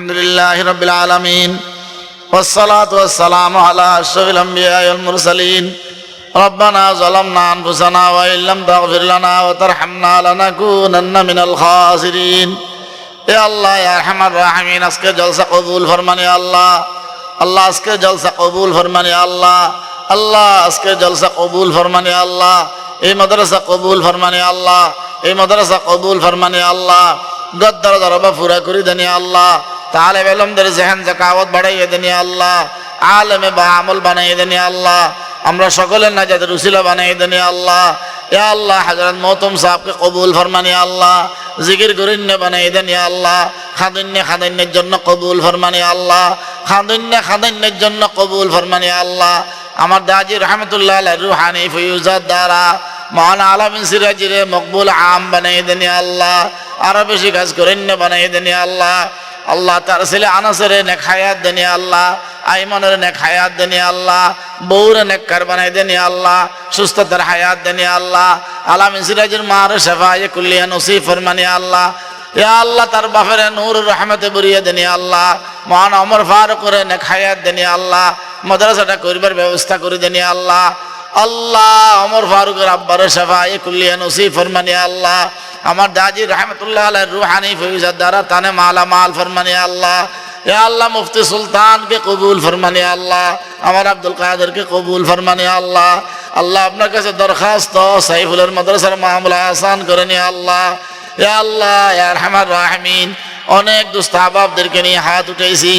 আলহামদুলিল্লাহি রাব্বিল আলামিন ওয়াসসালাতু ওয়াসসালামু আলা আশরাফিল আমবিয়া ওয়াল মুরসালিন রব্বানা যালামনা আনফুসানা ওয়া ইল্লাম তাগফির লানা ওয়া তারহামনা লানাকুনান্না মিনাল খাসিরিন। এ আল্লাহ ইয়া আরহামার রাহিমিন, আজকে জলসা কবুল ফরমান ইয়া আল্লাহ। আল্লাহ আজকে জলসা কবুল ফরমান ইয়া আল্লাহ। আল্লাহ আজকে জলসা কবুল ফরমান ইয়া আল্লাহ। এই মাদ্রাসা কবুল ফরমান ইয়া আল্লাহ। এই মাদ্রাসা কবুল ফরমান ইয়া আল্লাহ। গদ্দার দরবা পুরা করে দেন ইয়া আল্লাহ। তালেব ইলমদের জেহেন যাকাওয়াত বাড়াইয়ে দেন ইয়া আল্লাহ। আলেমে বা আমল বানাইয়ে দেন ইয়া আল্লাহ। আমরা সকলের নাজাতের উসিলা বানাইয়ে দেন ইয়া আল্লাহ। ইয়া আল্লাহ হযরত মহতম সাহেবকে কবুল ফরমান ইয়া আল্লাহ। জিকির গরিন্য বানাইয়ে দেন ইয়া আল্লাহ। খাদিন্যের জন্য কবুল ফরমান ইয়া আল্লাহ। খাদিন্যের জন্য কবুল ফরমান ইয়া আল্লাহ। আমার দাজি রহমতুল্লাহ আলাইহি রুহানি ফয়ুজাত দ্বারা মহান আলামিন সিরাজিরে মকবুল আম বানাইয়ে দেন ইয়া আল্লাহ। আরো বেশি কাজ গরিন্য বানাইয়ে দেন ইয়া আল্লাহ। আল্লাহ তার ছেলে আনাসের নেক হায়াত দেন ইয়া আল্লাহ। আইমানের নেক হায়াত দেন ইয়া আল্লাহ। বউর নেককার বানাই দেন ইয়া আল্লাহ। সুস্থতার হায়াত দেন ইয়া আল্লাহ। আলামিন সিরাজের মার শাফায়ে কুল্লিয়া নসিব ফরমান ইয়া আল্লাহ। ইয়া আল্লাহ তার বাপের নূর রহমতে ভরিয়ে দেন ইয়া আল্লাহ। মহান ওমর ফারুকের নেক হায়াত দেন ইয়া আল্লাহ। মাদ্রাসাটা করিবার ব্যবস্থা করে দেন ইয়া আল্লাহ। আল্লাহ ওমর ফারুকের আব্বার শাফায়ে কুল্লিয়া নসিব ফরমান ইয়া আল্লাহ। আমার দাজি রহমতুল্লাহ আলাইহি রুহানি ফয়ুজাত দ্বারা তানে মালা মাল ফরমান ইয়া আল্লাহ। ইয়া আল্লাহ মুফতি সুলতানকে কবুল ফরমান ইয়া আল্লাহ। আমার আব্দুল কাদেরকে কবুল ফরমান ইয়া আল্লাহ। আল্লাহ আপনার কাছে দরখাস্ত সাইফুলের মাদ্রাসার মামলা আসান করেন ইয়া আল্লাহ। ইয়া আল্লাহ ইয়া আরহামার রাহিমিন, অনেক দুস্থ আহবাবদেরকে নিয়ে হাত উঠেছি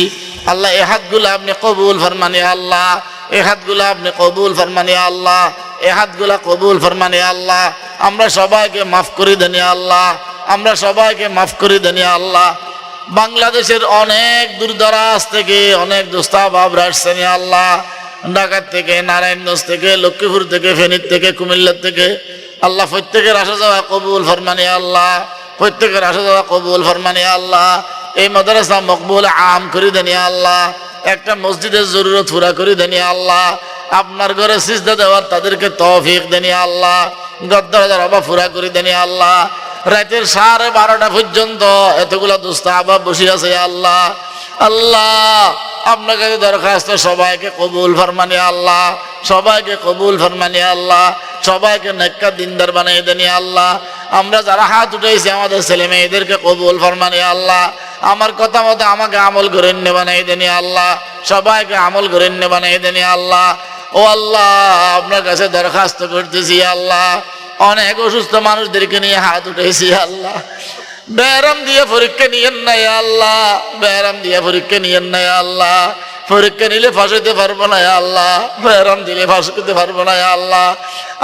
আল্লাহ। এই হাতগুলো আপনি কবুল ফরমান ইয়া আল্লাহ। এই হাতগুলো আপনি কবুল ফরমান ইয়া আল্লাহ। এই হাতগুলা কবুল ফরমান ইয়া আল্লাহ। আমরা সবাইকে মাফ করে দেন ইয়া আল্লাহ। আমরা সবাইকে মাফ করে দেন ইয়া আল্লাহ। বাংলাদেশের অনেক দূরদরাজ থেকে অনেক দুস্থ আহবাবরা আসছেন ইয়া আল্লাহ। ঢাকা থেকে, নারায়ণগঞ্জ থেকে, লক্ষ্মীপুর থেকে, ফেনীর থেকে, কুমিল্লা থেকে আল্লাহ প্রত্যেকের আসা যাওয়া কবুল ফরমান ইয়া আল্লাহ। প্রত্যেকের আসা যাওয়া কবুল ফরমান ইয়া আল্লাহ। এই মাদ্রাসা মকবুল আম করে দেন ইয়া আল্লাহ। একটা মসজিদের জরুরত পুরা করে দেন ইয়া আল্লাহ। আপনার ঘরে সিজদা দেওয়ার তাদেরকে তৌফিক দেন ইয়া আল্লাহ। গদ্দার দরবা পুরা করে দেন ইয়া আল্লাহ। রাতের 12:30 পর্যন্ত এতগুলা দুস্থ আহবাব বসে আছে ইয়া আল্লাহ। আল্লাহ আপনার কাছে দরখাস্ত, সবাইকে কবুল ফরমান ইয়া আল্লাহ। সবাইকে কবুল ফরমান ইয়া আল্লাহ। সবাইকে নেককার দিনদার বানিয়ে দেন ইয়া আল্লাহ। আমরা যারা হাত উঠেছি আমাদের ছেলে মেয়েদেরকে কবুল ফরমান ইয়া আল্লাহ। আমার কথা মতো আমাকে আমল গরিন্য বানিয়ে দেন ইয়া আল্লাহ। সবাইকে আমল গরিন্য বানিয়ে দেন ইয়া আল্লাহ। ও আল্লাহ আপনার কাছে দরখাস্ত করতেছি ইয়া আল্লাহ। অনেক অসুস্থ মানুষদেরকে নিয়ে হাত উঠেছি ইয়া আল্লাহ। বেরাম দিয়ে পরীক্ষা নিয়েন না ইয়া আল্লাহ। বেরাম দিয়ে পরীক্ষা নিয়েন না ইয়া আল্লাহ। পরীক্ষা নিলে ফাঁস হইতে পারবো না ইয়া আল্লাহ। বেরাম দিলে ফাঁস করতে পারবো না ইয়া আল্লাহ।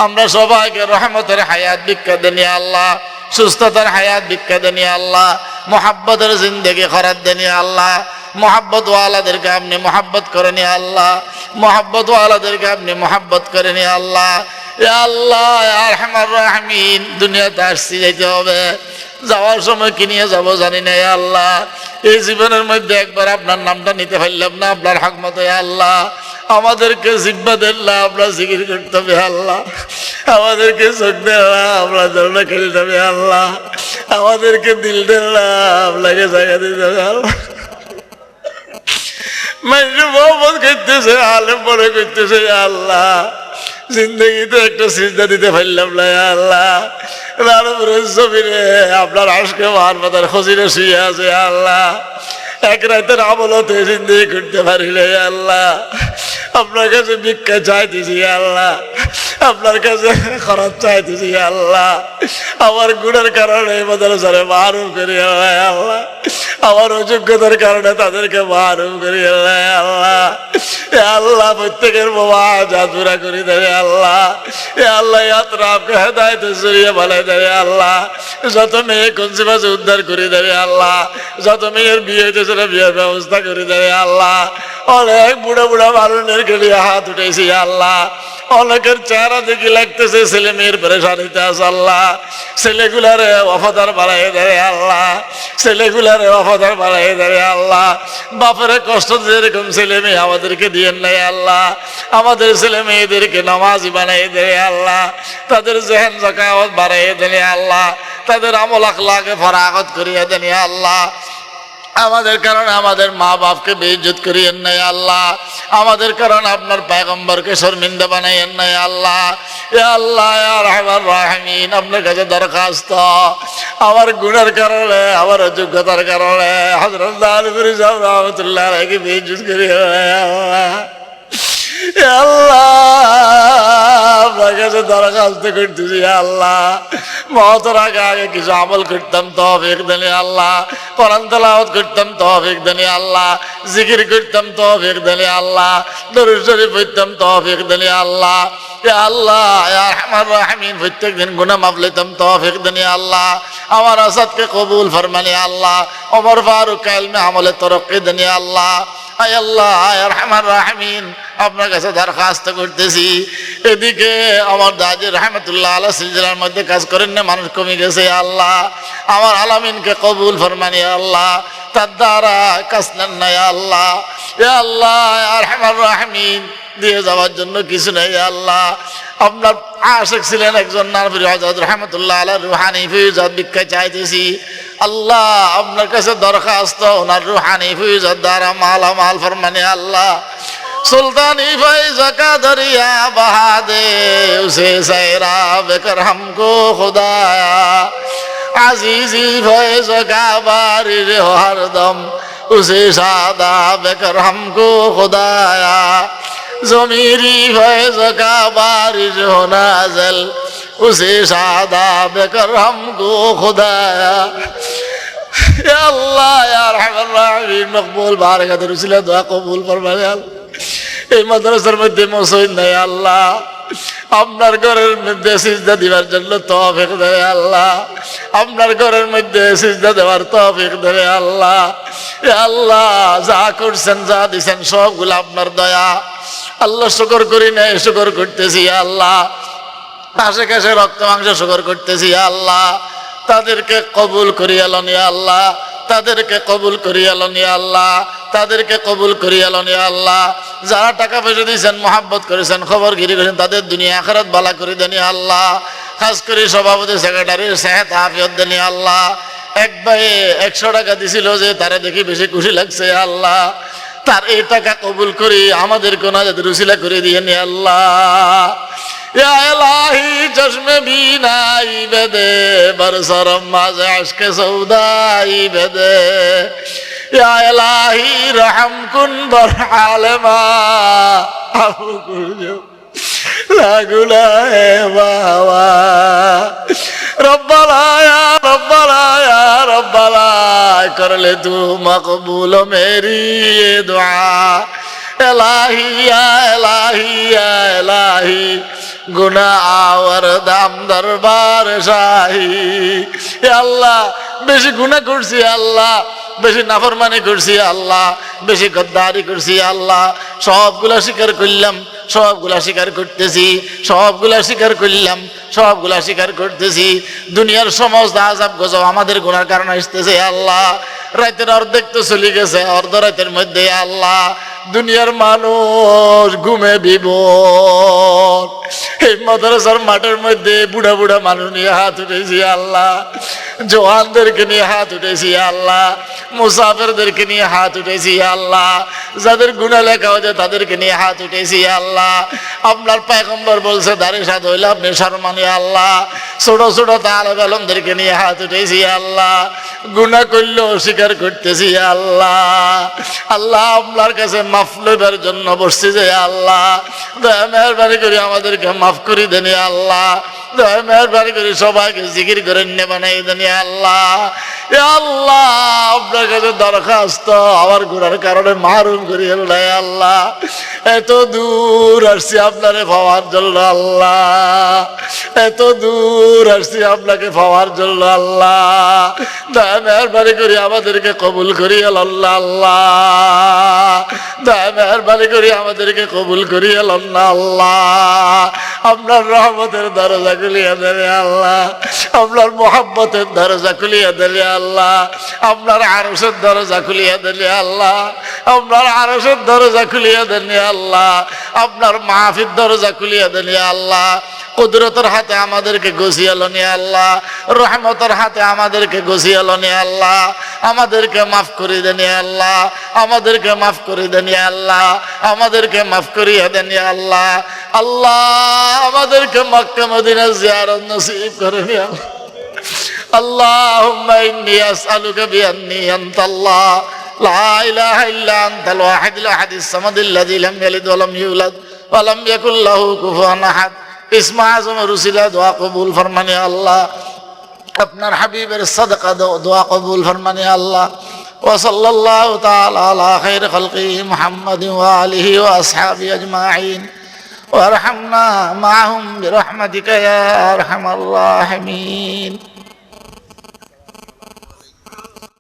আমরা সবাইকে রহমতের হায়াত ভিক্ষা দেন ইয়া আল্লাহ। সুস্থতার হায়াত ভিক্ষা দেন ইয়া আল্লাহ। মোহাব্বতের জিন্দেগি খরাত দেন ইয়া আল্লাহ। মোহাব্বত ওয়ালাদেরকে আপনি মোহাব্বত করেন ইয়া আল্লাহ। মোহাব্বত ওয়ালাদেরকে আপনি মোহাব্বত করেন ইয়া আল্লাহ। ইয়া আল্লাহ ইয়া আরহামার রাহিমিন, দুনিয়াতে আসছি যাইতে হবে, যাওয়ার সময় কি নিয়ে যাবো জানি না ইয়া আল্লাহ। এই জীবনের মধ্যে একবার আপনার নামটা নিতে পারলাম না আপনার হক মতো ইয়া আল্লাহ। আমাদেরকে জিব্বা দেন না, আমরা জিকির করতে হবে আল্লাহ। আমাদেরকে চোখ দেন না, আমরা জলটা খেলতে হবে আল্লাহ। আমাদেরকে দিল দেন না, আপনাকে জায়গা দিতে হবে আল্লাহ। মানুষ মোহাম্মদ করতেছে, আলেম বড় করতেছে আল্লাহ। জিন্দগিতে একটা সিজদা দিতে পারলাম না আল্লাহ। জমিনে আপনার আজকে মারমাতার খসিরে শুয়ে আছে আল্লাহ। এক রাতের আমলতে জিন্দগি করতে পারিলে আল্লাহ। আপনার কাছে ভিক্ষা চাইতেছি আল্লাহ। আপনার কাছে খরচ চাইতেছি আল্লাহ। আমার গুণের কারণে মাদ্রাসারে মারুফ করি আল্লাহ। আমার অযোগ্যতার কারণে তাদেরকে মারুফ করি আল্লাহ। আল্লাহ প্রত্যেকের বাবা জাদুরা করে দেবে আল্লাহ। আল্লাহ আপনাকে হেদায়েতের জরিয়া বানাই দেবে আল্লাহ। যত মেয়ে কনসিবাসে উদ্ধার করে দেবে আল্লাহ। যত মেয়ের বিয়ে হইতেছে বিয়ের ব্যবস্থা করে দেবে আল্লাহ। অনেক বুড়া বুড়া মানুষের গেলিয়ে হাত উঠেছি আল্লাহ। অনেকের চেহারা দেখি লাগতেছে ছেলে মেয়ের পেরেশানিতে আছে আল্লাহ। ছেলেগুলারে ওয়াফাদার বাড়াই দেবে আল্লাহ। ছেলেগুলারে ওয়াফাদার বাড়াই দেবে আল্লাহ। বাপের কষ্ট যেরকম ছেলে মেয়ে আমাদেরকে দিয়েন নাই আল্লাহ। আমাদের ছেলে মেয়েদেরকে নামাজি বানাই দেবে আল্লাহ। তাদের জেহেন যাকাওয়াত বাড়াই দেবে আল্লাহ। তাদের আমল আখলাকে ফরাগত করিয়া দেন আল্লাহ। আমাদের কারণে আমাদের মা বাপকে বেইজ্জত করিয়েন নাই আল্লাহ, আমাদের কারণে আপনার পয়গম্বরকে শর্মিন্দা বানাইয়েন নাই আল্লাহ। ইয়া আল্লাহ ইয়া রাহমান রাহিমিন, আপনার কাছে দরখাস্ত, আমার গুনার কারণে, আমার অযোগ্যতার কারণে হযরত দারুল সাহেব রাহমাতুল্লাহ আলাইহি বেইজ্জত করিয়েন নাই আল্লাহ। আল্লাহ আপনার কাছে দরখাস্ত করতেছি আল্লাহ, মওতের আগে আগে কিছু আমল করতাম তৌফিক দেন আল্লাহ, কোরআন তেলাওয়াত করতাম তৌফিক দেন আল্লাহ, জিকির করতাম তৌফিক দেন আল্লাহ, দরুদ শরীফ পড়তাম তৌফিক দেন আল্লাহ। ইয়া আল্লাহ ইয়া আরহামার রাহিমিন, প্রত্যেকদিন গুনাহ মাফ লইতাম তৌফিক দেন আল্লাহ। আমার আসাদকে কবুল ফরমানি আল্লাহ, ওমর ফারুক ইলমে আমলে তরক্কি দেন আল্লাহ। আয় আল্লাহ আয় আরহামার রাহিমিন, আপনার কাছে দরখাস্ত করতেছি, এদিকে আমার দাজি রহমতুল্লাহ আলাইহি সিলসিলার মধ্যে কাজ করেন না, মানুষ কমে গেছে আল্লাহ, আমার আলামিনকে কবুল ফরমানি আল্লাহ, তার দ্বারা কাজ নেন না আল্লাহ। ইয়া আল্লাহ ইয়া আরহামার রাহিমিন, দিয়ে যাওয়ার জন্য কিছু নেই আল্লাহ। আপনার আশিক ছিলেন একজন নারী হযরত রহমতুল্লাহ আলাইহি রুহানি ফিউজাত ভিক্ষা চাইতেছি আল্লাহ, আপনার কাছে দরখাস্ত, ওনার রুহানি ফিউজাত দ্বারা মালামাল ফরমানি আল্লাহ। सुल्तानी फैज़ का दरिया बहा दे, उसे सैराब कर हमको खुदाया, अजीजी फैज़ का बारिश हो हरदम, उसे शादाब कर हमको खुदाया, ज़मीरी फैज़ का बारिश हो नाज़िल, उसे शादाब कर हमको खुदाया। या अल्लाह या रहमान रहीम, मकबूल बारकात रसूल दुआ कबूल फरमाया। এই মাদ্রাসার মধ্যে মসজিদ নাই আল্লাহ, আপনার ঘরের মধ্যে সিজদা দিবার জন্য তৌফিক দেয় আল্লাহ, আপনার ঘরের মধ্যে সিজদা দেওয়ার তৌফিক দেয় আল্লাহ। আল্লাহ যা করছেন যা দিছেন সবগুলো আপনার দয়া আল্লাহ, শুকর করি নাই, শুকর করতেছি আল্লাহ, আশেপাশে রক্ত মাংস শুকর করতেছি আল্লাহ, তাদেরকে কবুল করিয়া লন আল্লাহ, তাদেরকে কবুল করিয়া লন আল্লাহ, তাদেরকে কবুল করিয়া লন আল্লাহ। যারা টাকা পয়সা দিয়েছেন, মহাব্বত করেছেন, খবরগিরি করেছেন, তাদের দুনিয়া আখিরাত ভালো করে দেন আল্লাহ। খাস করে সভাপতি সেক্রেটারির সেহত আফিয়ত দেন আল্লাহ। এক ভাই 100 টাকা দিছিল, যে তারা দেখি বেশি খুশি লাগছে আল্লাহ, তার এই টাকা কবুল করি আমাদের কোন রুসিলা করে দিয়ে নি আল্লাহ। या इलाही चश्मे बीनाई बेदे, बरसरम माज़ अश्क सौदाई बेदे, या इलाही रहम कुन बर आलमा, लागुला है बावा, रब्बला या रब्बला या रब्बला, कर ले तू मकबूल मेरी ये दुआ, इलाही या इलाही या इलाही, गुना आवर दाम दरबार शाही। আল্লাহ বেশি গুনাহ করছি আল্লাহ, বেশি নাফরমানি করছি আল্লাহ, বেশি গদ্দারি করছি আল্লাহ, সবগুলা স্বীকার করলাম, সবগুলা স্বীকার করতেছি, সবগুলা স্বীকার করলাম, সবগুলা স্বীকার করতেছি। দুনিয়ার সমস্ত আযাব গজব আমাদের গুনার কারণে আসতেছে আল্লাহ। রাতের অর্ধেক তো চলে গেছে, অর্ধ রাতের মধ্যে আল্লাহ দুনিয়ার মানুষ ঘুমে বিভোর, এই মাদ্রাসার মাঠের মধ্যে বুড়া বুড়া মানুষ নিয়ে হাত উঠেছি আল্লাহ, জওয়ানদেরকে নিয়ে হাত উঠেছি আল্লাহ, মুসাফিরদেরকে নিয়ে হাত উঠেছি আল্লাহ, যাদের গুনাহ লেখা হয়েছে তাদেরকে নিয়ে হাত উঠেছি আল্লাহ। আপনার পয়গম্বর বলছে দাড়ি সাদ হইলে আপনি শর্মানি আল্লাহ। ছোট ছোট তালেব ইলমদেরকে নিয়ে হাত উঠেছি আল্লাহ, গুনাহ করলেও স্বীকার করতেছি আল্লাহ। আল্লাহ আপনার কাছে মাফ লইবার জন্য বসছি যে আল্লাহ, দয়া মেহরবানি করে আমাদেরকে মাফ করে দেন আল্লাহ, দয়া মেহরবানি করে সবাইকে জিকির করে বানাই দেন আল্লাহ। আল্লাহ আপনার কাছে দরখাস্ত, আমার গুনার কারণে মারুম করি আল্লাহ, এত দূর আসছি আপনারে পাওয়ার জন্য আল্লাহ, এত দূর আসছি আপনাকে পাওয়ার জন্য আল্লাহ, দয়া মেহরবানি করে আমাদেরকে কবুল করি আল্লাহ, আল্লাহ দয়া মেহরবানি করে আমাদেরকে কবুল করি আল্লাহ। আপনার রহমতের দরজা খুলিয়া দেন আল্লাহ, আপনার মোহাব্বতের দরজা খুলিয়া দেন আল্লাহ, আপনার আরশের দরজা খুলিয়া দেন আল্লাহ, আপনার আরশের দরজা খুলিয়া দেন আল্লাহ, আপনার মাহফির দরজা খুলিয়া দেন আল্লাহ। কুদরতের হাতে আমাদেরকে গছিয়ে লনি আল্লাহ, রহমতের হাতে আমাদেরকে গছিয়ে লনি আল্লাহ। আমাদেরকে মাফ করে দেন ইয়া আল্লাহ, আমাদেরকে মাফ করে দেন ইয়া আল্লাহ, আমাদেরকে মাফ করিয়ে দেন ইয়া আল্লাহ। আল্লাহ আমাদেরকে মক্কা মদিনা জিয়ারত নসিব করেন ইয়া আল্লাহ। اللهم إني أسألك بأني أنت الله لا إله إلا أنت الواحد الأحد الصمد الذي لم يلد ولم يولد ولم يكن له كفوا أحد। ইসমা আজম রুসিলা দোয়া কবুল ফরমান ইয়া আল্লাহ, আপনার হাবিবের সাদকা দোয়া কবুল ফরমান ইয়া আল্লাহ। وصلى الله تعالى على خير خلقه محمد وآله وأصحابه أجمعين وارحمنا معهم برحمتك يا أرحم الراحمين।